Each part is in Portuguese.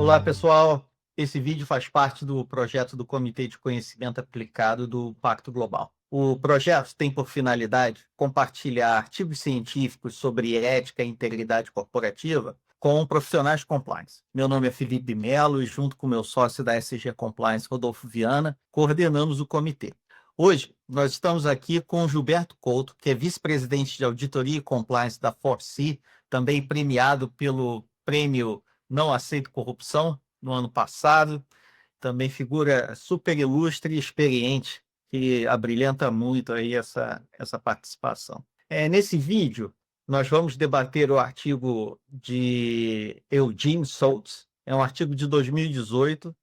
Olá, pessoal. Esse vídeo faz parte do projeto do Comitê de Conhecimento Aplicado do Pacto Global. O projeto tem por finalidade compartilhar artigos científicos sobre ética e integridade corporativa com profissionais de compliance. Meu nome é Felipe Melo e, junto com meu sócio da SG Compliance, Rodolfo Viana, coordenamos o comitê. Hoje, nós estamos aqui com Gilberto Couto, que é vice-presidente de Auditoria e Compliance da FORCI, também premiado pelo Prêmio Não Aceito Corrupção no ano passado. Também figura super ilustre e experiente, que abrilhanta muito aí essa participação. Nesse vídeo, nós vamos debater o artigo de Eugene Schultz, é um artigo de 2018,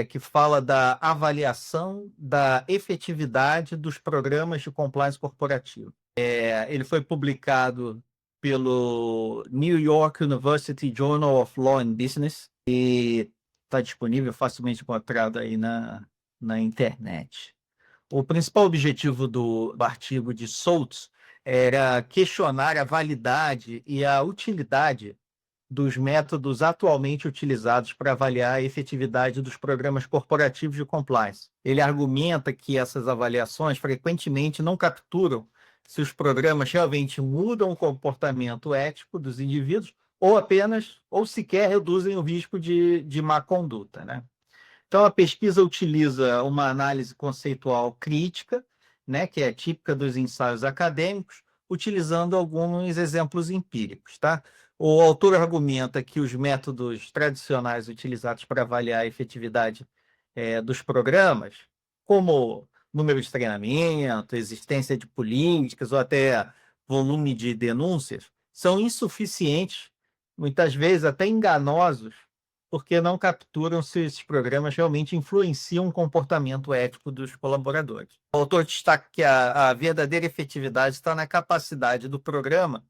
que fala da avaliação da efetividade dos programas de compliance corporativo. Ele foi publicado pelo New York University Journal of Law and Business e está disponível, facilmente encontrado aí na internet. O principal objetivo do artigo de Schultz era questionar a validade e a utilidade dos métodos atualmente utilizados para avaliar a efetividade dos programas corporativos de compliance. Ele argumenta que essas avaliações frequentemente não capturam se os programas realmente mudam o comportamento ético dos indivíduos ou sequer reduzem o risco de má conduta, né? Então, a pesquisa utiliza uma análise conceitual crítica, né, que é típica dos ensaios acadêmicos, utilizando alguns exemplos empíricos, tá? O autor argumenta que os métodos tradicionais utilizados para avaliar a efetividade dos programas, como número de treinamento, existência de políticas ou até volume de denúncias, são insuficientes, muitas vezes até enganosos, porque não capturam se esses programas realmente influenciam o comportamento ético dos colaboradores. O autor destaca que a verdadeira efetividade está na capacidade do programa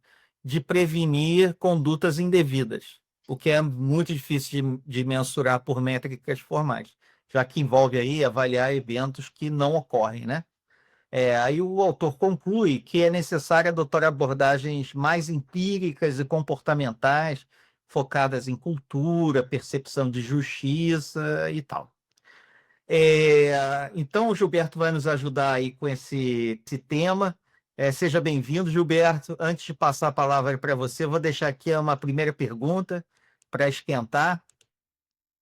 de prevenir condutas indevidas, o que é muito difícil de mensurar por métricas formais, já que envolve aí avaliar eventos que não ocorrem, né? Aí o autor conclui que é necessário adotar abordagens mais empíricas e comportamentais, focadas em cultura, percepção de justiça e tal. Então, o Gilberto vai nos ajudar aí com esse tema. Seja bem-vindo, Gilberto. Antes de passar a palavra para você, vou deixar aqui uma primeira pergunta para esquentar.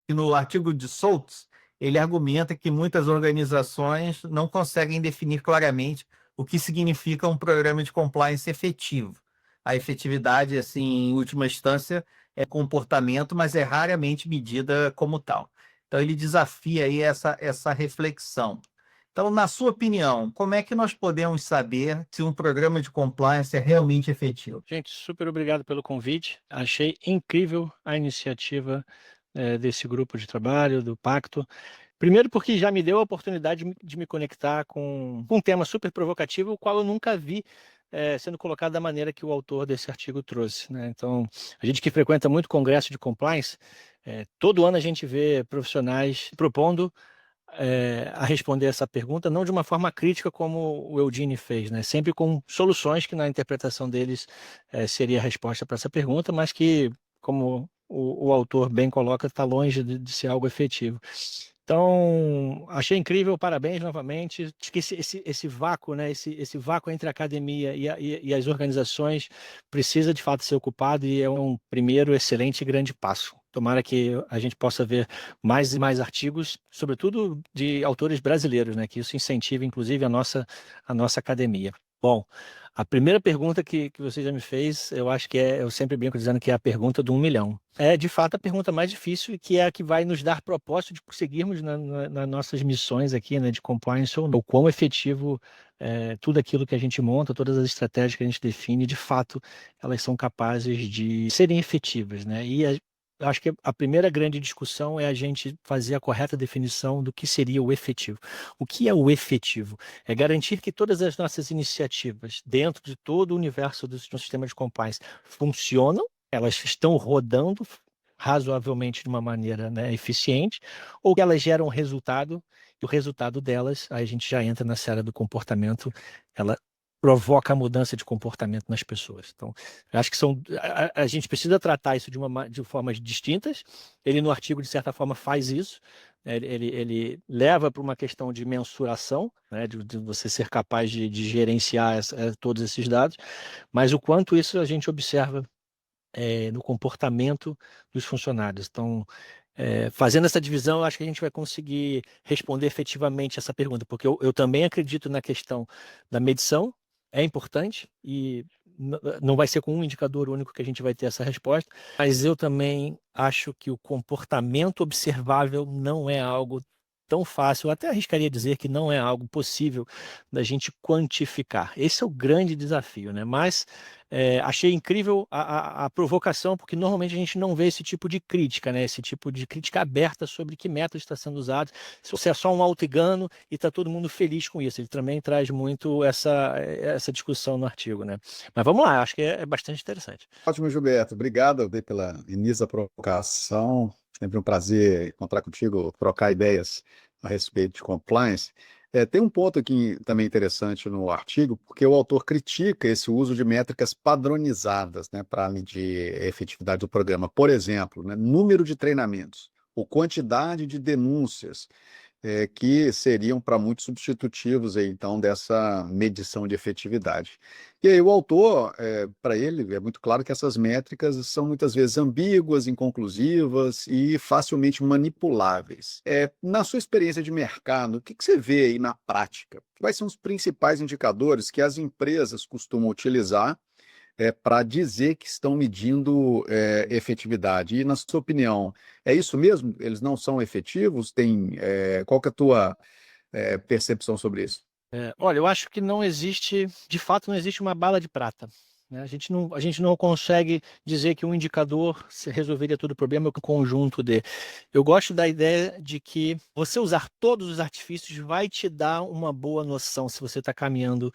E no artigo de Schultz, ele argumenta que muitas organizações não conseguem definir claramente o que significa um programa de compliance efetivo. A efetividade, assim, em última instância, é comportamento, mas é raramente medida como tal. Então, ele desafia aí essa reflexão. Então, na sua opinião, como é que nós podemos saber se um programa de compliance é realmente efetivo? Gente, super obrigado pelo convite. Achei incrível a iniciativa desse grupo de trabalho, do Pacto. Primeiro porque já me deu a oportunidade de me conectar com um tema super provocativo, o qual eu nunca vi sendo colocado da maneira que o autor desse artigo trouxe, né? Então, a gente que frequenta muito congresso de compliance, todo ano a gente vê profissionais propondo a responder essa pergunta, não de uma forma crítica como o Eugene fez, né? Sempre com soluções que na interpretação deles seria a resposta para essa pergunta, mas que, como o autor bem coloca, está longe de ser algo efetivo. Então, achei incrível, parabéns novamente. Acho que esse vácuo, né, esse vácuo entre a academia e as organizações precisa de fato ser ocupado e é um primeiro excelente e grande passo. Tomara que a gente possa ver mais e mais artigos, sobretudo de autores brasileiros, né, que isso incentive, inclusive, a nossa academia. Bom, a primeira pergunta que você já me fez, eu acho que eu sempre brinco dizendo que é a pergunta do 1 milhão. É, de fato, a pergunta mais difícil e que é a que vai nos dar propósito de prosseguirmos nas nossas missões aqui, né, de compliance ou não. O quão efetivo tudo aquilo que a gente monta, todas as estratégias que a gente define, de fato, elas são capazes de serem efetivas, né? Eu acho que a primeira grande discussão é a gente fazer a correta definição do que seria o efetivo. O que é o efetivo? É garantir que todas as nossas iniciativas, dentro de todo o universo do sistema de compliance, funcionam, elas estão rodando razoavelmente de uma maneira, né, eficiente, ou que elas geram resultado, e o resultado delas, aí a gente já entra na seara do comportamento, ela provoca a mudança de comportamento nas pessoas. Então, eu acho que a gente precisa tratar isso de formas distintas. Ele, no artigo, de certa forma, faz isso. Ele leva para uma questão de mensuração, né, de você ser capaz de gerenciar todos esses dados, mas o quanto isso a gente observa no comportamento dos funcionários. Então, fazendo essa divisão, eu acho que a gente vai conseguir responder efetivamente essa pergunta, porque eu também acredito na questão da medição, é importante, e não vai ser com um indicador único que a gente vai ter essa resposta, mas eu também acho que o comportamento observável não é algo tão fácil, eu até arriscaria dizer que não é algo possível da gente quantificar. Esse é o grande desafio, né? Mas achei incrível a provocação, porque normalmente a gente não vê esse tipo de crítica, né? Esse tipo de crítica aberta sobre que método está sendo usado, se é só um auto-engano e está todo mundo feliz com isso. Ele também traz muito essa discussão no artigo, né? Mas vamos lá, acho que é bastante interessante. Ótimo, Gilberto. Obrigado pela início da provocação. Sempre um prazer encontrar contigo, trocar ideias a respeito de compliance. Tem um ponto aqui também interessante no artigo, porque o autor critica esse uso de métricas padronizadas, né, para medir a efetividade do programa. Por exemplo, né, número de treinamentos ou quantidade de denúncias que seriam para muitos substitutivos aí, então, dessa medição de efetividade. E aí o autor, para ele, é muito claro que essas métricas são muitas vezes ambíguas, inconclusivas e facilmente manipuláveis. Na sua experiência de mercado, o que você vê aí na prática? Quais são os principais indicadores que as empresas costumam utilizar para dizer que estão medindo efetividade? E, na sua opinião, é isso mesmo? Eles não são efetivos? Qual que é a tua percepção sobre isso? Olha, eu acho que não existe, de fato, não existe uma bala de prata, né? A gente não consegue dizer que um indicador resolveria todo o problema, é o conjunto de. Eu gosto da ideia de que você usar todos os artifícios vai te dar uma boa noção se você está caminhando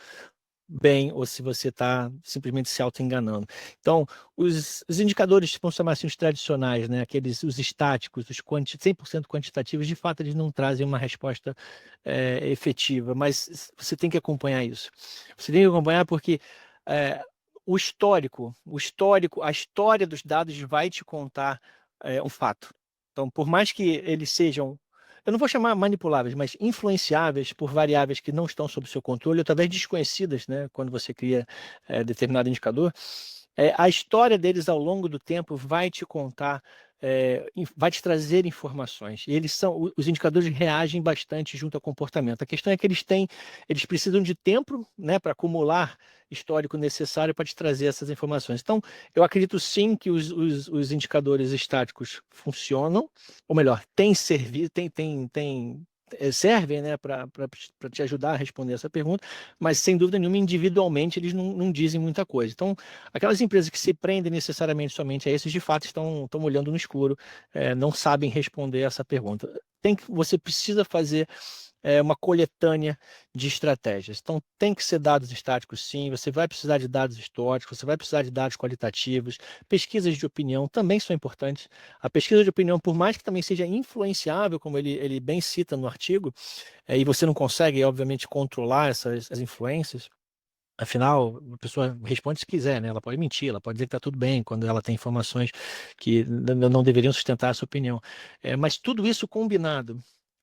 bem ou se você está simplesmente se auto-enganando. Então, os indicadores, vamos chamar assim, os tradicionais, né? Os estáticos, 100% quantitativos, de fato, eles não trazem uma resposta efetiva, mas você tem que acompanhar isso. Você tem que acompanhar porque o histórico, a história dos dados vai te contar um fato. Então, por mais que eles sejam, eu não vou chamar manipuláveis, mas influenciáveis por variáveis que não estão sob seu controle, ou talvez desconhecidas, né, quando você cria determinado indicador, a história deles ao longo do tempo vai te contar, vai te trazer informações. E os indicadores reagem bastante junto ao comportamento. A questão é que eles precisam de tempo, né, para acumular histórico necessário para te trazer essas informações. Então, eu acredito sim que os indicadores estáticos funcionam, ou melhor, servem, né, para te ajudar a responder essa pergunta, mas sem dúvida nenhuma, individualmente, eles não dizem muita coisa. Então, aquelas empresas que se prendem necessariamente somente a esses, de fato, estão olhando no escuro, não sabem responder essa pergunta. Você precisa fazer uma coletânea de estratégias. Então, tem que ser dados estáticos, sim. Você vai precisar de dados históricos, você vai precisar de dados qualitativos. Pesquisas de opinião também são importantes. A pesquisa de opinião, por mais que também seja influenciável, como ele bem cita no artigo, e você não consegue, obviamente, controlar as influências. Afinal, a pessoa responde se quiser, né? Ela pode mentir, ela pode dizer que está tudo bem quando ela tem informações que não deveriam sustentar a sua opinião. Mas tudo isso combinado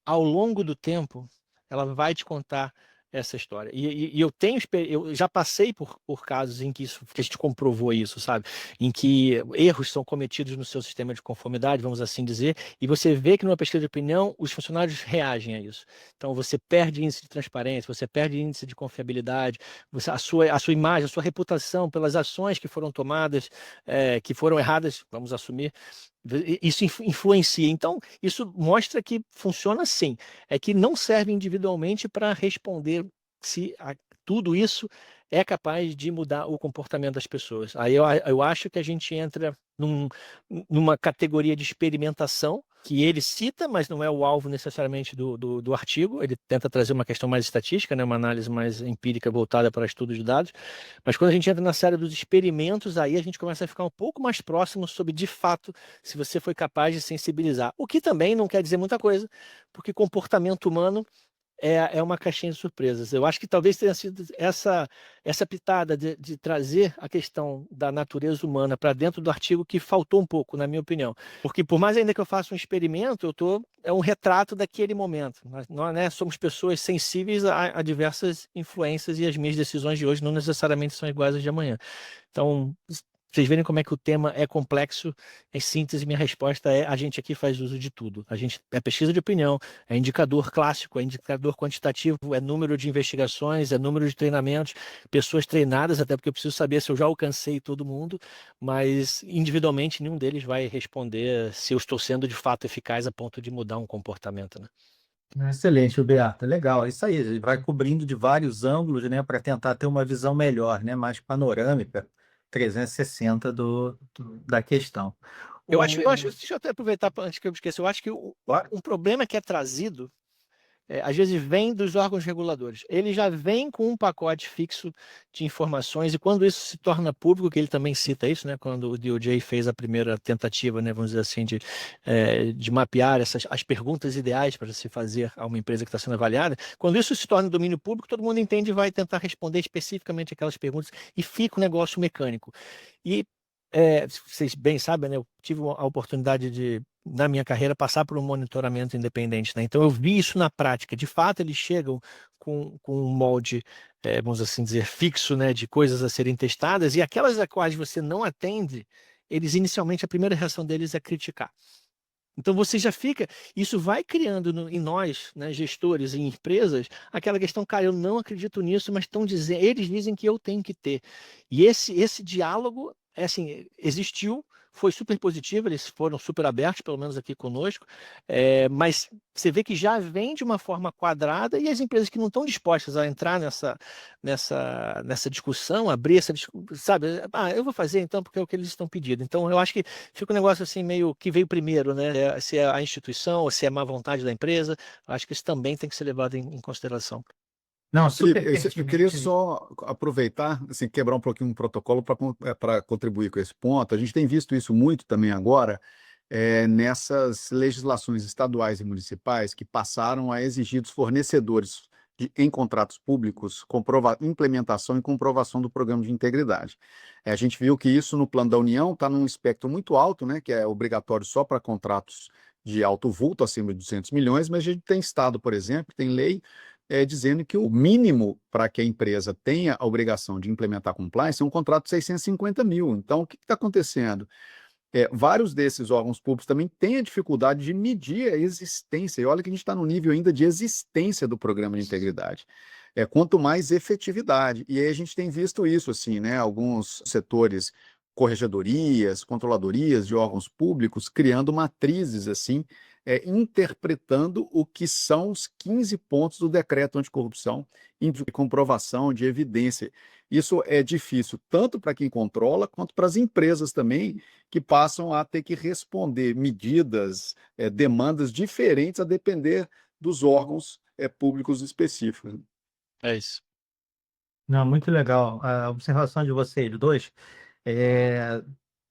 ao longo do tempo, ela vai te contar essa história. E eu já passei por casos em que que a gente comprovou isso, sabe? Em que erros são cometidos no seu sistema de conformidade, vamos assim dizer, e você vê que numa pesquisa de opinião os funcionários reagem a isso. Então você perde índice de transparência, você perde índice de confiabilidade, a sua imagem, a sua reputação pelas ações que foram tomadas, que foram erradas, vamos assumir. Isso influencia. Então, isso mostra que funciona assim. É que não serve individualmente para responder se tudo isso é capaz de mudar o comportamento das pessoas. Aí eu acho que a gente entra numa categoria de experimentação que ele cita, mas não é o alvo necessariamente do artigo. Ele tenta trazer uma questão mais estatística, né, uma análise mais empírica voltada para estudos de dados. Mas quando a gente entra na série dos experimentos, aí a gente começa a ficar um pouco mais próximo sobre, de fato, se você foi capaz de sensibilizar. O que também não quer dizer muita coisa, porque comportamento humano é uma caixinha de surpresas. Eu acho que talvez tenha sido essa pitada de trazer a questão da natureza humana para dentro do artigo que faltou um pouco, na minha opinião. Porque por mais ainda que eu faça um experimento, é um retrato daquele momento. Nós, né, somos pessoas sensíveis a diversas influências e as minhas decisões de hoje não necessariamente são iguais às de amanhã. Então, vocês verem como é que o tema é complexo, em síntese, minha resposta é: a gente aqui faz uso de tudo. A gente é pesquisa de opinião, é indicador clássico, é indicador quantitativo, é número de investigações, é número de treinamentos, pessoas treinadas, até porque eu preciso saber se eu já alcancei todo mundo, mas individualmente nenhum deles vai responder se eu estou sendo de fato eficaz a ponto de mudar um comportamento, né? Excelente, Beata. Legal. É isso aí. Ele vai cobrindo de vários ângulos, né, para tentar ter uma visão melhor, né, mais panorâmica, 360 da questão. Deixa eu até aproveitar antes que eu me esqueça, eu acho que Claro. um problema que é trazido às vezes vem dos órgãos reguladores. Ele já vem com um pacote fixo de informações, e quando isso se torna público, que ele também cita isso, né, quando o DOJ fez a primeira tentativa, né, vamos dizer assim, de mapear as perguntas ideais para se fazer a uma empresa que está sendo avaliada, quando isso se torna domínio público, todo mundo entende e vai tentar responder especificamente aquelas perguntas, e fica um negócio mecânico. E vocês bem sabem, né, eu tive a oportunidade de, na minha carreira, passar por um monitoramento independente, né? Então eu vi isso na prática. De fato, eles chegam com um molde, vamos assim dizer, fixo, né, de coisas a serem testadas, e aquelas a quais você não atende, eles inicialmente, a primeira reação deles é criticar. Então você já fica, isso vai criando em nós, né, gestores e empresas, aquela questão: cara, eu não acredito nisso, mas eles dizem que eu tenho que ter. E esse diálogo, assim, existiu, foi super positivo, eles foram super abertos, pelo menos aqui conosco, mas você vê que já vem de uma forma quadrada, e as empresas que não estão dispostas a entrar nessa discussão, abrir essa discussão, sabe? Eu vou fazer então porque é o que eles estão pedindo. Então eu acho que fica um negócio assim meio que veio primeiro, né? Se é a instituição ou se é a má vontade da empresa. Acho que isso também tem que ser levado em consideração. Não, Felipe, super eu queria pertinente. só aproveitar, assim, quebrar um pouquinho o protocolo para contribuir com esse ponto. A gente tem visto isso muito também agora, nessas legislações estaduais e municipais que passaram a exigir dos fornecedores em contratos públicos implementação e comprovação do programa de integridade. A gente viu que isso no Plano da União está num espectro muito alto, né, que é obrigatório só para contratos de alto vulto, acima de 200 milhões, mas a gente tem estado, por exemplo, tem lei dizendo que o mínimo para que a empresa tenha a obrigação de implementar compliance é um contrato de 650 mil. Então, o que está acontecendo? Vários desses órgãos públicos também têm a dificuldade de medir a existência, e olha que a gente está no nível ainda de existência do programa de integridade. Quanto mais efetividade. E aí a gente tem visto isso, assim, né? Alguns setores, corregedorias, controladorias de órgãos públicos, criando matrizes, assim, interpretando o que são os 15 pontos do decreto anticorrupção, de comprovação, de evidência. Isso é difícil tanto para quem controla, quanto para as empresas também, que passam a ter que responder medidas, demandas diferentes a depender dos órgãos públicos específicos. É isso. Não, muito legal. A observação de vocês dois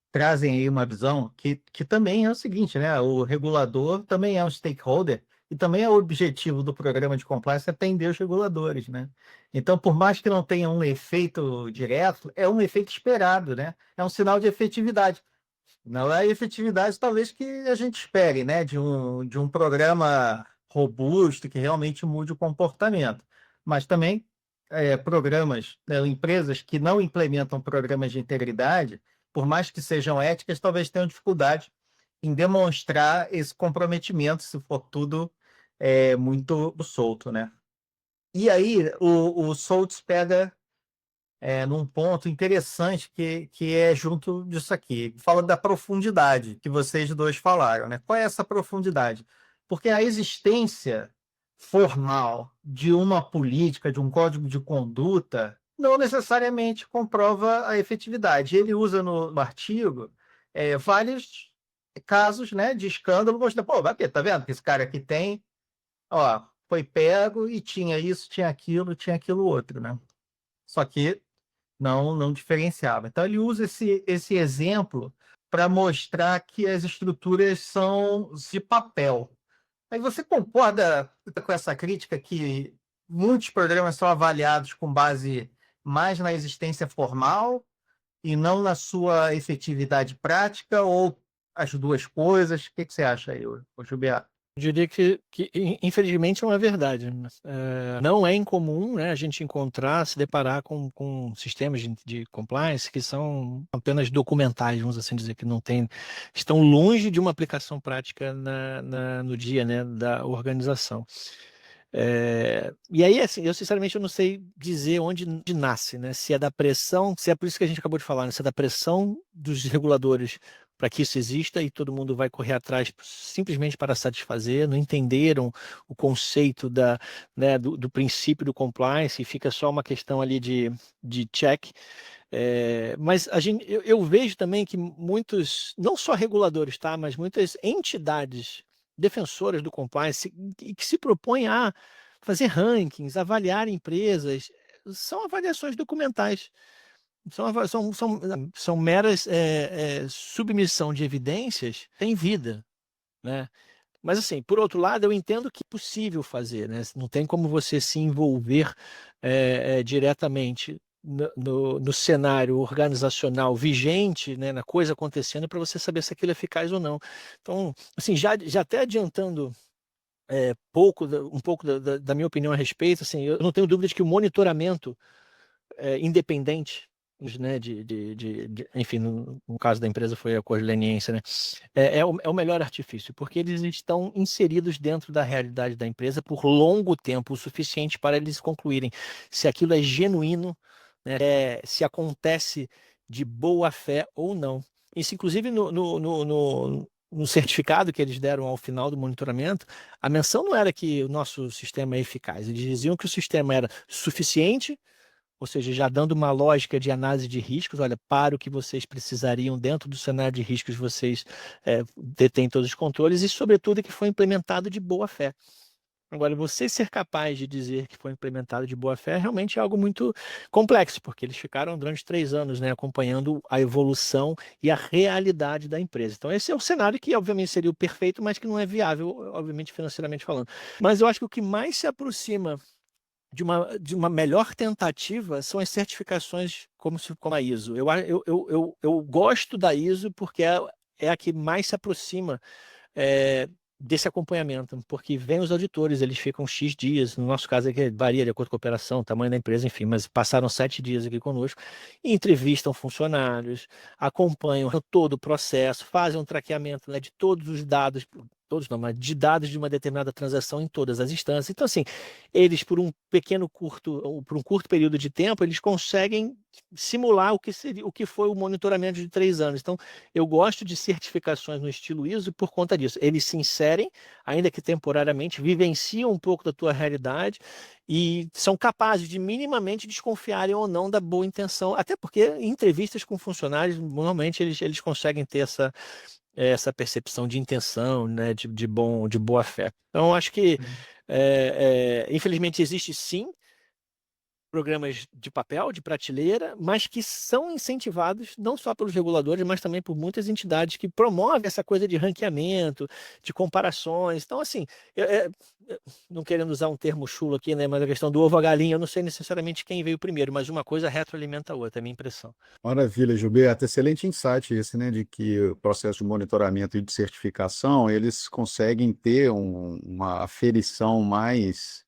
trazem aí uma visão que também é o seguinte, né? O regulador também é um stakeholder, e também é o objetivo do programa de compliance atender os reguladores, né? Então, por mais que não tenha um efeito direto, é um efeito esperado, né? É um sinal de efetividade. Não é a efetividade, talvez, que a gente espere, né? De um programa robusto que realmente mude o comportamento. Mas também programas, né, empresas que não implementam programas de integridade, por mais que sejam éticas, talvez tenham dificuldade em demonstrar esse comprometimento, se for tudo muito solto, né? E aí o Soltz pega num ponto interessante que é junto disso aqui. Fala da profundidade que vocês dois falaram, né? Qual é essa profundidade? Porque a existência formal de uma política, de um código de conduta, não necessariamente comprova a efetividade. Ele usa no artigo vários casos, né, de escândalo, mostrando, pô, vai ver, tá vendo que esse cara aqui tem, ó, foi pego e tinha isso, tinha aquilo outro, né? Só que não diferenciava. Então, ele usa esse exemplo para mostrar que as estruturas são de papel. Aí você concorda com essa crítica que muitos programas são avaliados com base mais na existência formal e não na sua efetividade prática, ou as duas coisas? O que você acha aí, ô Gilberto? Eu diria que infelizmente é uma verdade. Não é incomum, né, a gente encontrar, se deparar com sistemas de compliance que são apenas documentais, vamos assim dizer, que não tem, estão longe de uma aplicação prática no dia, né, da organização. E aí, assim, eu sinceramente eu não sei dizer onde nasce, né? Se é da pressão, se é por isso que a gente acabou de falar, né? Se é da pressão dos reguladores para que isso exista e todo mundo vai correr atrás simplesmente para satisfazer, não entenderam o conceito né, do princípio do compliance e fica só uma questão ali de check. Mas eu vejo também que muitos, não só reguladores, tá, mas muitas entidades defensoras do compliance que se propõem a fazer rankings, avaliar empresas, são avaliações documentais, são meras submissão de evidências em vida, né? Mas assim, por outro lado, eu entendo que é possível fazer, né? Não tem como você se envolver diretamente no cenário organizacional vigente, né, na coisa acontecendo, para você saber se aquilo é eficaz ou não. Então, assim, já até adiantando um pouco da minha opinião a respeito, assim, eu não tenho dúvida de que o monitoramento independente, né, enfim, no caso da empresa foi a Cor Leniense, né, é o melhor artifício, porque eles estão inseridos dentro da realidade da empresa por longo tempo, o suficiente para eles concluírem se aquilo é genuíno, né, se acontece de boa fé ou não. Isso, inclusive, no certificado que eles deram ao final do monitoramento, a menção não era que o nosso sistema é eficaz, eles diziam que o sistema era suficiente, ou seja, já dando uma lógica de análise de riscos, olha, para o que vocês precisariam dentro do cenário de riscos, vocês detêm todos os controles e, sobretudo, que foi implementado de boa fé. Agora, você ser capaz de dizer que foi implementado de boa fé realmente é algo muito complexo, porque eles ficaram durante 3 anos, né, acompanhando a evolução e a realidade da empresa. Então, esse é o cenário que, obviamente, seria o perfeito, mas que não é viável, obviamente, financeiramente falando. Mas eu acho que o que mais se aproxima de uma melhor tentativa são as certificações como a ISO. Eu gosto da ISO porque é a que mais se aproxima desse acompanhamento, porque vem os auditores, eles ficam X dias, no nosso caso aqui varia de acordo com a operação, tamanho da empresa, enfim, mas passaram 7 dias aqui conosco, e entrevistam funcionários, acompanham todo o processo, fazem um traqueamento, né, de todos os dados, todos não, mas de dados de uma determinada transação em todas as instâncias. Então, assim, eles por um curto período de tempo, eles conseguem simular o que foi o monitoramento de 3 anos. Então, eu gosto de certificações no estilo ISO por conta disso. Eles se inserem, ainda que temporariamente, vivenciam um pouco da tua realidade e são capazes de minimamente desconfiarem ou não da boa intenção. Até porque em entrevistas com funcionários, normalmente eles conseguem ter essa percepção de intenção, né, de boa fé. Então, eu acho que, infelizmente, existe sim programas de papel, de prateleira, mas que são incentivados não só pelos reguladores, mas também por muitas entidades que promovem essa coisa de ranqueamento, de comparações. Então, assim, não querendo usar um termo chulo aqui, né, mas a questão do ovo à galinha, eu não sei necessariamente quem veio primeiro, mas uma coisa retroalimenta a outra, é a minha impressão. Maravilha, Gilberto. Excelente insight esse, né, de que o processo de monitoramento e de certificação, eles conseguem ter uma aferição mais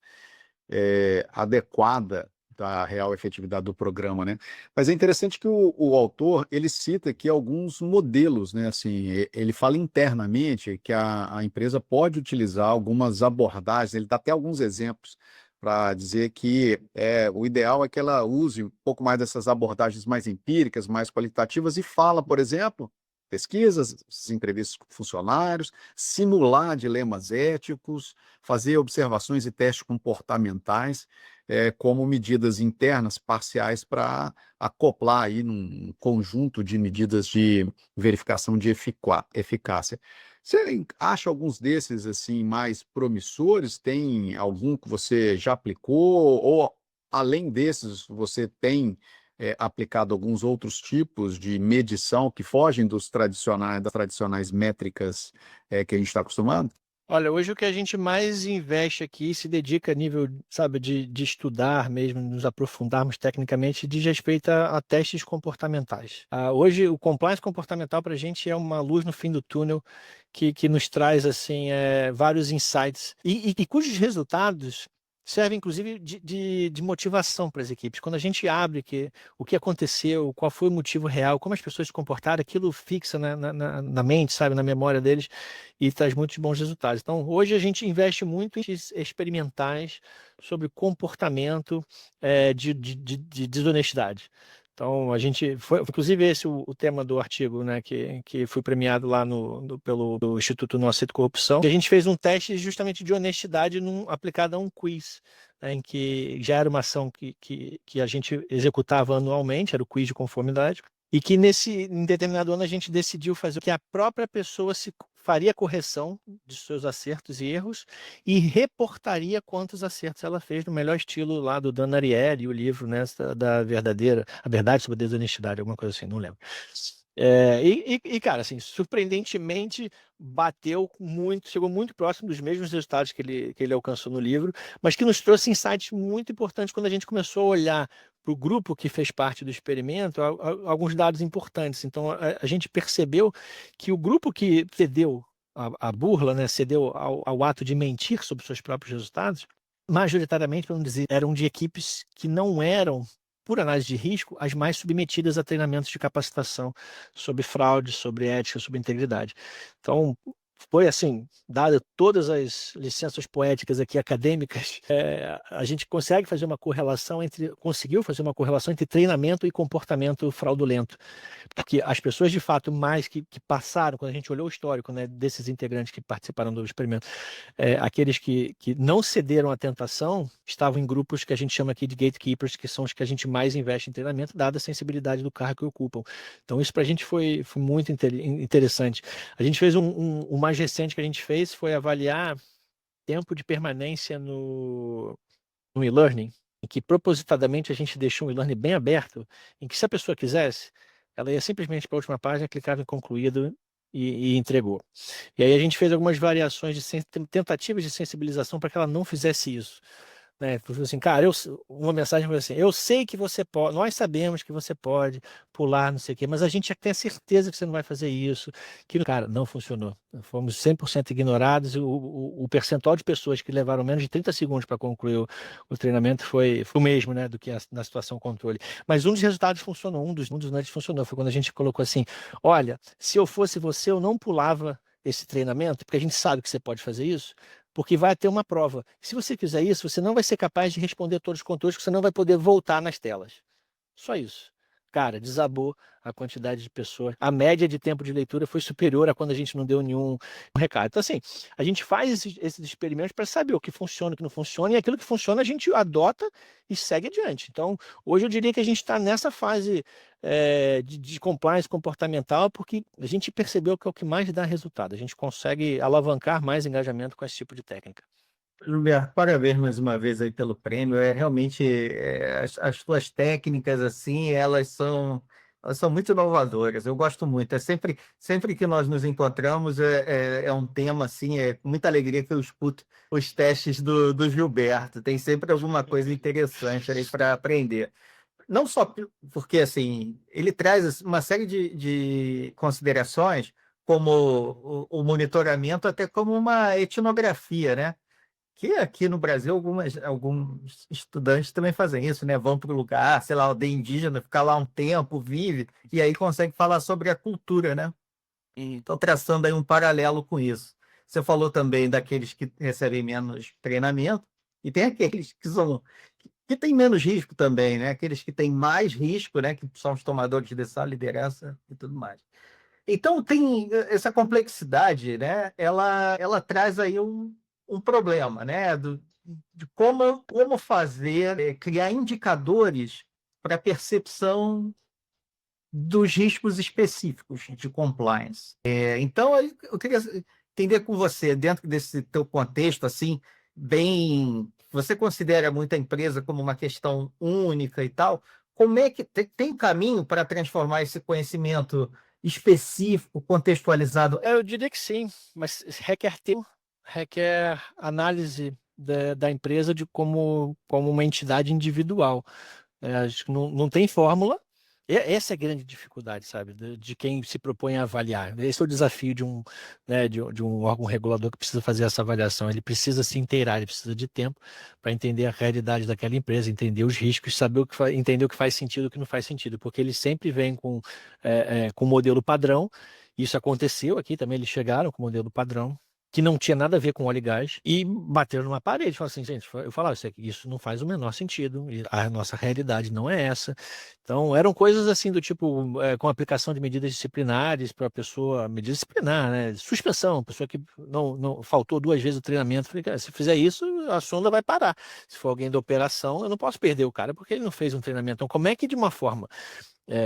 adequada da real efetividade do programa, né? Mas é interessante que o autor, ele cita aqui alguns modelos, né? Assim, ele fala internamente que a empresa pode utilizar algumas abordagens, ele dá até alguns exemplos para dizer que o ideal é que ela use um pouco mais dessas abordagens mais empíricas, mais qualitativas e fala, por exemplo, pesquisas, entrevistas com funcionários, simular dilemas éticos, fazer observações e testes comportamentais, como medidas internas parciais para acoplar aí num conjunto de medidas de verificação de eficácia. Você acha alguns desses assim mais promissores? Tem algum que você já aplicou? Ou além desses, você tem aplicado alguns outros tipos de medição que fogem das tradicionais métricas que a gente está acostumado? Olha, hoje o que a gente mais investe aqui, se dedica a nível, sabe, de estudar mesmo, nos aprofundarmos tecnicamente, diz respeito a testes comportamentais. Hoje, o compliance comportamental para a gente é uma luz no fim do túnel que nos traz, assim, vários insights e cujos resultados servem, inclusive, de motivação para as equipes. Quando a gente abre o que aconteceu, qual foi o motivo real, como as pessoas se comportaram, aquilo fixa na mente, sabe, na memória deles, e traz muitos bons resultados. Então, hoje a gente investe muito em testes experimentais sobre comportamento de desonestidade. Então, a gente foi, inclusive, esse o tema do artigo, né, que foi premiado lá pelo do Instituto Não Aceito Corrupção. A gente fez um teste justamente de honestidade aplicado a um quiz, né, em que já era uma ação que a gente executava anualmente, era o quiz de conformidade. E que em determinado ano a gente decidiu fazer que a própria pessoa faria correção de seus acertos e erros e reportaria quantos acertos ela fez, no melhor estilo lá do Dan Ariely, o livro, né, a verdade sobre a desonestidade, alguma coisa assim, não lembro. Cara, assim, surpreendentemente bateu muito, chegou muito próximo dos mesmos resultados que ele alcançou no livro, mas que nos trouxe insights muito importantes quando a gente começou a olhar para o grupo que fez parte do experimento, alguns dados importantes. Então, a gente percebeu que o grupo que cedeu a burla, né, cedeu ao ato de mentir sobre seus próprios resultados, majoritariamente, para não dizer, eram de equipes que não eram, por análise de risco, as mais submetidas a treinamentos de capacitação sobre fraude, sobre ética, sobre integridade. Então, foi assim, dada todas as licenças poéticas aqui acadêmicas, a gente conseguiu fazer uma correlação entre treinamento e comportamento fraudulento. Porque as pessoas, de fato, mais que passaram, quando a gente olhou o histórico, né, desses integrantes que participaram do experimento, aqueles que não cederam à tentação estavam em grupos que a gente chama aqui de gatekeepers, que são os que a gente mais investe em treinamento, dada a sensibilidade do cargo que ocupam. Então, isso para a gente foi muito interessante. A gente fez o mais recente que a gente fez foi avaliar tempo de permanência no e-learning, em que propositadamente a gente deixou um e-learning bem aberto, em que se a pessoa quisesse, ela ia simplesmente para a última página, clicava em concluído e entregou. E aí a gente fez algumas variações tentativas de sensibilização para que ela não fizesse isso. Né? Falou assim, cara, uma mensagem foi assim, eu sei que você pode, nós sabemos que você pode pular, não sei o quê, mas a gente já tem a certeza que você não vai fazer isso. Cara, não funcionou. Fomos 100% ignorados. O percentual de pessoas que levaram menos de 30 segundos para concluir o treinamento foi o mesmo, né, do que na situação controle. Mas um dos resultados funcionou, um dos nudges funcionou. Foi quando a gente colocou assim, olha, se eu fosse você, eu não pulava esse treinamento, porque a gente sabe que você pode fazer isso, porque vai ter uma prova. Se você fizer isso, você não vai ser capaz de responder todos os controles, porque você não vai poder voltar nas telas. Só isso. Cara, desabou a quantidade de pessoas. A média de tempo de leitura foi superior a quando a gente não deu nenhum recado. Então, assim, a gente faz esses experimentos para saber o que funciona, o que não funciona, e aquilo que funciona a gente adota e segue adiante. Então, hoje eu diria que a gente está nessa fase de compliance comportamental, porque a gente percebeu que é o que mais dá resultado. A gente consegue alavancar mais engajamento com esse tipo de técnica. Gilberto, parabéns mais uma vez aí pelo prêmio. Realmente as tuas técnicas assim, elas são muito inovadoras. Eu gosto muito. Sempre que nós nos encontramos é um tema assim, é com muita alegria que eu escuto os testes do Gilberto. Tem sempre alguma coisa interessante aí para aprender. Não só porque assim ele traz assim, uma série de considerações, como o monitoramento, até como uma etnografia, né? Que aqui no Brasil alguns estudantes também fazem isso, né? Vão para o lugar, sei lá, aldeia indígena, ficar lá um tempo, vive, e aí consegue falar sobre a cultura, né? Então, traçando aí um paralelo com isso. Você falou também daqueles que recebem menos treinamento, e tem aqueles que têm menos risco também, né? Aqueles que têm mais risco, né? Que são os tomadores de decisão, liderança e tudo mais. Então, tem essa complexidade, né? Ela traz aí um problema, né? De como fazer, criar indicadores para percepção dos riscos específicos de compliance. Então, eu queria entender com você, dentro desse teu contexto, assim, bem, você considera muita empresa como uma questão única e tal, como é que tem caminho para transformar esse conhecimento específico, contextualizado? Eu diria que sim, mas requer tempo, requer análise da empresa como uma entidade individual. Acho que não tem fórmula. Essa é a grande dificuldade, sabe, de quem se propõe a avaliar. Esse é o desafio de um órgão regulador que precisa fazer essa avaliação. Ele precisa se inteirar, ele precisa de tempo para entender a realidade daquela empresa, entender os riscos, saber entender o que faz sentido e o que não faz sentido, porque eles sempre vêm com um modelo padrão. Isso aconteceu aqui também, eles chegaram com o modelo padrão, que não tinha nada a ver com óleo e gás, e bateram numa parede. Falaram assim, gente, eu falava, isso não faz o menor sentido, e a nossa realidade não é essa. Então, eram coisas assim do tipo, com aplicação de medidas disciplinares para a pessoa, medida disciplinar, né? Suspensão, pessoa que não faltou 2 vezes o treinamento. Falei, cara, se fizer isso, a sonda vai parar. Se for alguém da operação, eu não posso perder o cara porque ele não fez um treinamento. Então, como é que de uma forma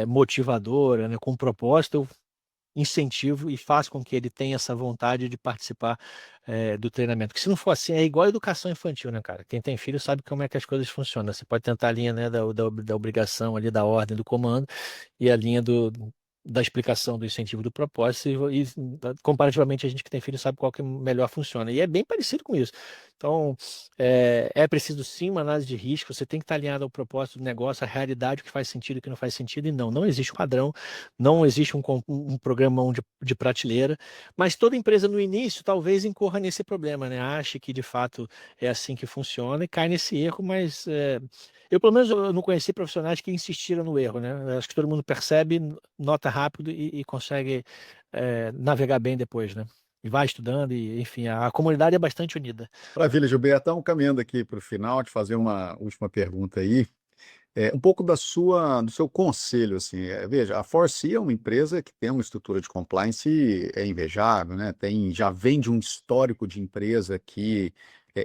motivadora, né, com propósito, eu incentivo e faz com que ele tenha essa vontade de participar do treinamento? Porque se não for assim, é igual a educação infantil, né, cara? Quem tem filho sabe como é que as coisas funcionam. Você pode tentar a linha, né, da obrigação ali, da ordem, do comando, e a linha da explicação, do incentivo, do propósito, e comparativamente a gente que tem filho sabe qual que melhor funciona. E é bem parecido com isso. Então, é preciso sim uma análise de risco, você tem que estar alinhado ao propósito do negócio, à realidade, o que faz sentido e o que não faz sentido, e não existe um padrão, não existe um programão de prateleira, mas toda empresa no início talvez incorra nesse problema, né? Ache que de fato é assim que funciona e cai nesse erro, mas eu pelo menos eu não conheci profissionais que insistiram no erro, né? Acho que todo mundo percebe, nota rápido e consegue navegar bem depois, né? E vai estudando, e enfim, a comunidade é bastante unida. Maravilha, Gilberto. Então, caminhando aqui para o final, te fazer uma última pergunta aí. Um pouco do seu conselho, assim. Veja, a Forsea é uma empresa que tem uma estrutura de compliance invejável, né? Já vem de um histórico de empresa que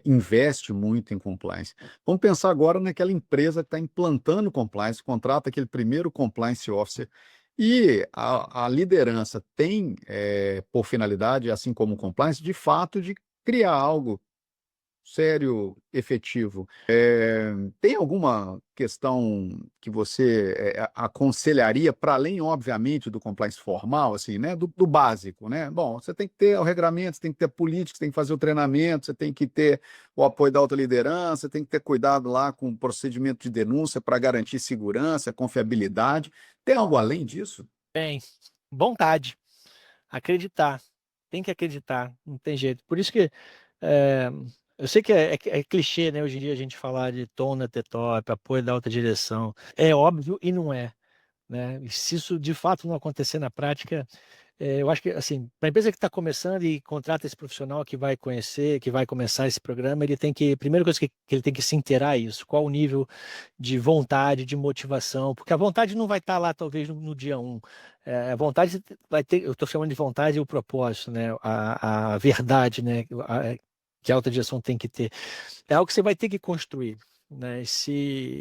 investe muito em compliance. Vamos pensar agora naquela empresa que está implantando compliance, contrata aquele primeiro compliance officer, e a liderança tem por finalidade, assim como o compliance, de fato, de criar algo sério, efetivo. Tem alguma questão que você aconselharia, para além, obviamente, do compliance formal, assim, né? Do básico, né? Bom, você tem que ter o regramento, você tem que ter a política, você tem que fazer o treinamento, você tem que ter o apoio da alta liderança, você tem que ter cuidado lá com o procedimento de denúncia para garantir segurança, confiabilidade. Tem algo além disso? Bem, vontade, acreditar, tem que acreditar, não tem jeito. Por isso que é, eu sei que é clichê, né? Hoje em dia a gente falar de tona the top, apoio da alta direção. É óbvio e não é, né? E se isso de fato não acontecer na prática, eu acho que, assim, para a empresa que está começando e contrata esse profissional que vai conhecer, que vai começar esse programa, ele tem que, primeira coisa que ele tem que se inteirar é isso, qual o nível de vontade, de motivação, porque a vontade não vai estar lá, talvez, no dia um. A vontade vai ter, eu estou chamando de vontade o propósito, né? A verdade, né? Que a alta direção tem que ter. É algo que você vai ter que construir, né?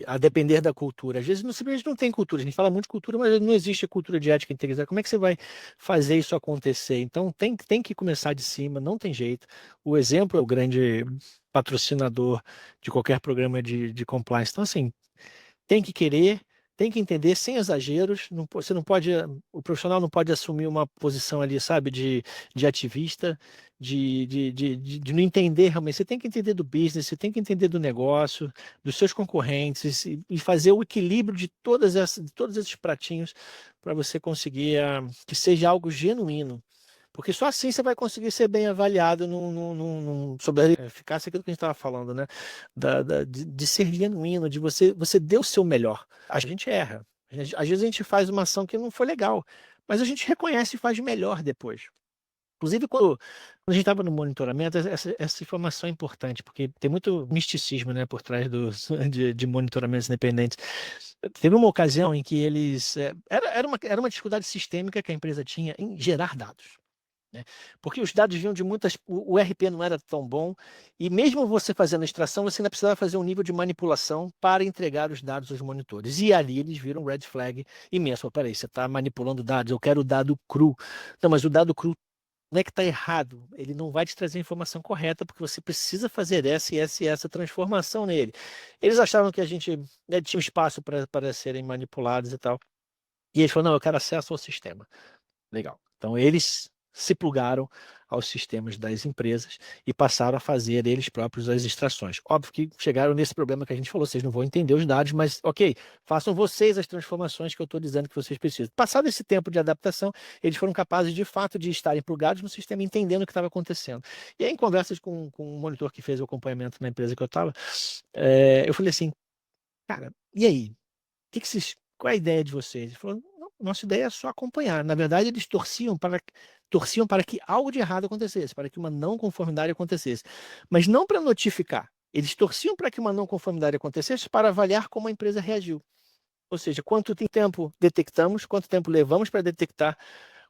A depender da cultura. Às vezes simplesmente não tem cultura. A gente fala muito de cultura, mas não existe cultura de ética integrada. Como é que você vai fazer isso acontecer? Então tem que começar de cima, não tem jeito. O exemplo é o grande patrocinador de qualquer programa de compliance. Então, assim, tem que querer, tem que entender sem exageros. Você não pode, o profissional não pode assumir uma posição ali, sabe, de ativista, de não entender realmente. Você tem que entender do business, você tem que entender do negócio, dos seus concorrentes e fazer o equilíbrio de de todos esses pratinhos para você conseguir que seja algo genuíno. Porque só assim você vai conseguir ser bem avaliado sobre a eficácia, aquilo que a gente estava falando, né? De ser genuíno, de você deu o seu melhor. A gente erra. Às vezes a gente faz uma ação que não foi legal, mas a gente reconhece e faz melhor depois. Inclusive, quando a gente estava no monitoramento, essa informação é importante, porque tem muito misticismo, né, por trás de monitoramentos independentes. Teve uma ocasião em que era uma dificuldade sistêmica que a empresa tinha em gerar dados, né? Porque os dados vinham de muitas. O RP não era tão bom, e mesmo você fazendo a extração, você ainda precisava fazer um nível de manipulação para entregar os dados aos monitores. E ali eles viram um red flag imenso. Peraí, você está manipulando dados, eu quero o dado cru. Não, mas o dado cru não é que está errado, ele não vai te trazer a informação correta, porque você precisa fazer essa transformação nele. Eles achavam que a gente, né, tinha um espaço para serem manipulados e tal. E eles falaram, não, eu quero acesso ao sistema. Legal. Então eles se plugaram aos sistemas das empresas e passaram a fazer eles próprios as extrações. Óbvio que chegaram nesse problema que a gente falou, vocês não vão entender os dados, mas ok, façam vocês as transformações que eu estou dizendo que vocês precisam. Passado esse tempo de adaptação, eles foram capazes de fato de estarem plugados no sistema, entendendo o que estava acontecendo. E aí, em conversas com um monitor que fez o acompanhamento na empresa que eu estava, eu falei assim, cara, e aí? Qual é a ideia de vocês? Ele falou, não, nossa ideia é só acompanhar. Na verdade, eles torciam para que algo de errado acontecesse, para que uma não conformidade acontecesse, mas não para notificar. Eles torciam para que uma não conformidade acontecesse para avaliar como a empresa reagiu. Ou seja, quanto tempo detectamos, quanto tempo levamos para detectar,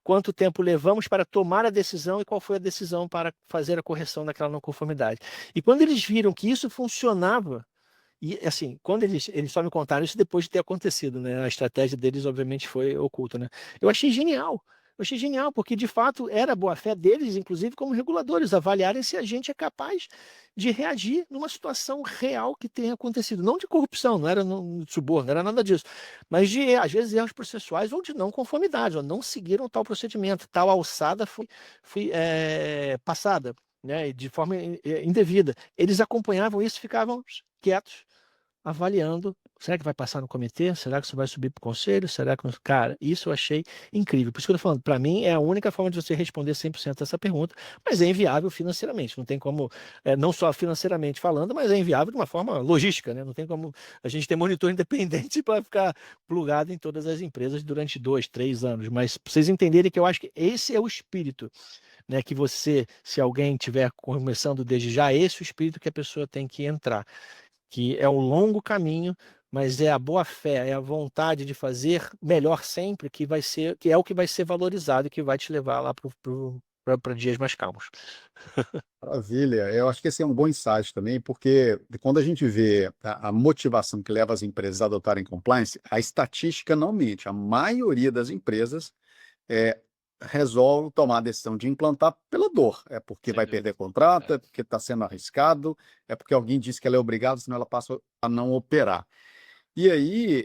quanto tempo levamos para tomar a decisão e qual foi a decisão para fazer a correção daquela não conformidade. E quando eles viram que isso funcionava, e assim, quando eles só me contaram isso depois de ter acontecido, né? A estratégia deles, obviamente, foi oculta, né? Eu achei genial. Eu achei genial, porque de fato era a boa-fé deles, inclusive como reguladores, avaliarem se a gente é capaz de reagir numa situação real que tenha acontecido. Não de corrupção, não era de suborno, não era nada disso. Mas de, às vezes, erros processuais ou de não conformidade, ou não seguiram tal procedimento, tal alçada foi passada, né? De forma indevida. Eles acompanhavam isso e ficavam quietos, avaliando, será que vai passar no comitê? Será que isso vai subir para o conselho? Será que... Cara, isso eu achei incrível. Por isso que eu estou falando, para mim é a única forma de você responder 100% essa pergunta, mas é inviável financeiramente. Não tem como, não só financeiramente falando, mas é inviável de uma forma logística, né? Não tem como a gente ter monitor independente para ficar plugado em todas as empresas durante 2, 3 anos. Mas para vocês entenderem que eu acho que esse é o espírito, né, que você, se alguém estiver começando desde já, esse é o espírito que a pessoa tem que entrar, que é um longo caminho, mas é a boa fé, é a vontade de fazer melhor sempre que vai ser, que é o que vai ser valorizado e que vai te levar lá para dias mais calmos. Maravilha. Eu acho que esse é um bom insight também, porque quando a gente vê a motivação que leva as empresas a adotarem compliance, a estatística não mente. A maioria das empresas é, resolve tomar a decisão de implantar pela dor. É porque Sem vai dúvida. perder contrato, é porque está sendo arriscado, é porque alguém disse que ela é obrigada, senão ela passa a não operar. E aí,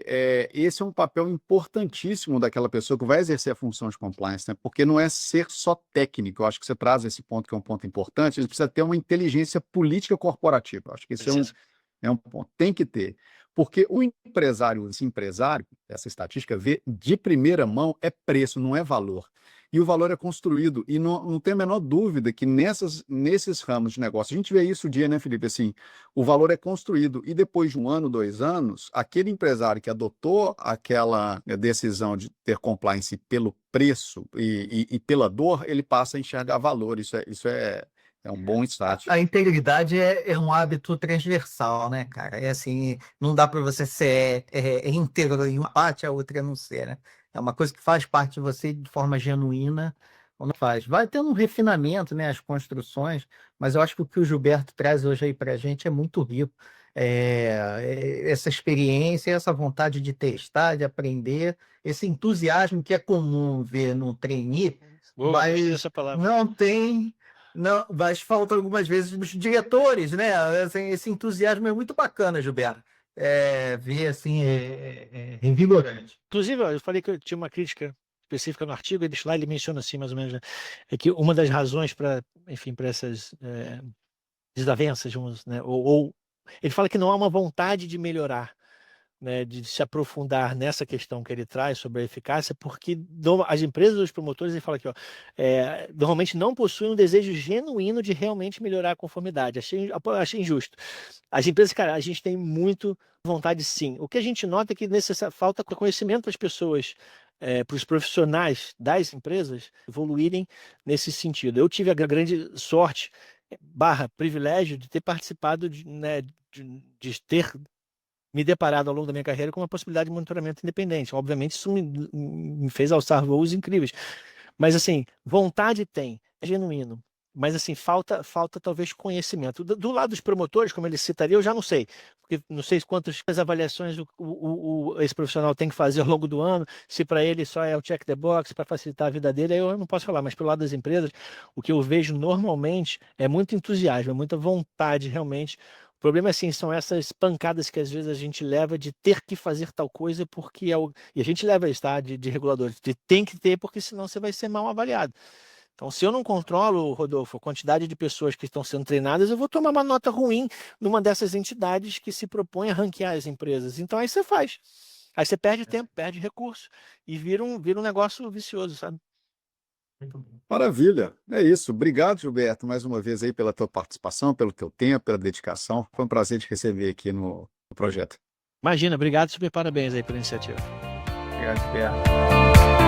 esse é um papel importantíssimo daquela pessoa que vai exercer a função de compliance, né? Porque não é ser só técnico. Eu acho que você traz esse ponto que é um ponto importante. Ele precisa ter uma inteligência política corporativa. Eu acho que esse Precisa. é um ponto. Tem que ter. Porque o empresário, esse empresário, essa estatística vê de primeira mão é preço, não é valor. E o valor é construído. E não tem a menor dúvida que nesses ramos de negócio, a gente vê isso o dia, né, Felipe? Assim, o valor é construído e depois de 1 ano, 2 anos, aquele empresário que adotou aquela decisão de ter compliance pelo preço e pela dor, ele passa a enxergar valor. É um bom insight. A integridade é um hábito transversal, né, cara? É assim, não dá para você ser íntegro em uma parte, a outra não ser, né? É uma coisa que faz parte de você de forma genuína ou não faz. Vai tendo um refinamento, né, as construções, mas eu acho que o que o Gilberto traz hoje aí para a gente é muito rico. Essa experiência, essa vontade de testar, de aprender, esse entusiasmo que é comum ver no trainee, Boa, gostei mas dessa palavra. não tem. Não, mas falta algumas vezes dos diretores, né? Assim, esse entusiasmo é muito bacana, Gilberto. Ver assim, é revigorante. Inclusive, ó, eu falei que eu tinha uma crítica específica no artigo, ele menciona assim, mais ou menos, né, é que uma das razões para, enfim, para essas desavenças, né, ou ele fala que não há uma vontade de melhorar, né, de se aprofundar nessa questão que ele traz sobre a eficácia, porque as empresas, os promotores, ele fala aqui, ó, normalmente não possuem um desejo genuíno de realmente melhorar a conformidade. Achei injusto. As empresas, cara, a gente tem muito vontade, sim. O que a gente nota é que falta conhecimento para as pessoas, para os profissionais das empresas evoluírem nesse sentido. Eu tive a grande sorte, privilégio de ter participado, né, de ter me deparado ao longo da minha carreira com uma possibilidade de monitoramento independente. Obviamente, isso me fez alçar voos incríveis. Mas, assim, vontade tem, é genuíno. Mas, assim, falta talvez conhecimento. Do lado dos promotores, como ele citaria, eu já não sei. Porque não sei quantas avaliações esse profissional tem que fazer ao longo do ano, se para ele só é o check the box para facilitar a vida dele, aí eu não posso falar. Mas pelo lado das empresas, o que eu vejo normalmente é muito entusiasmo, é muita vontade realmente. O problema, assim, são essas pancadas que às vezes a gente leva de ter que fazer tal coisa porque e a gente leva isso, tá? De reguladores, de tem que ter, porque senão você vai ser mal avaliado. Então, se eu não controlo, Rodolfo, a quantidade de pessoas que estão sendo treinadas, eu vou tomar uma nota ruim numa dessas entidades que se propõe a ranquear as empresas. Então, aí você faz. Aí você perde tempo, perde recurso e vira um negócio vicioso, sabe? Muito bom. Maravilha. É isso. Obrigado, Gilberto, mais uma vez aí pela tua participação, pelo teu tempo, pela dedicação. Foi um prazer te receber aqui no projeto. Imagina, obrigado, super parabéns aí pela iniciativa. Obrigado, Pierre.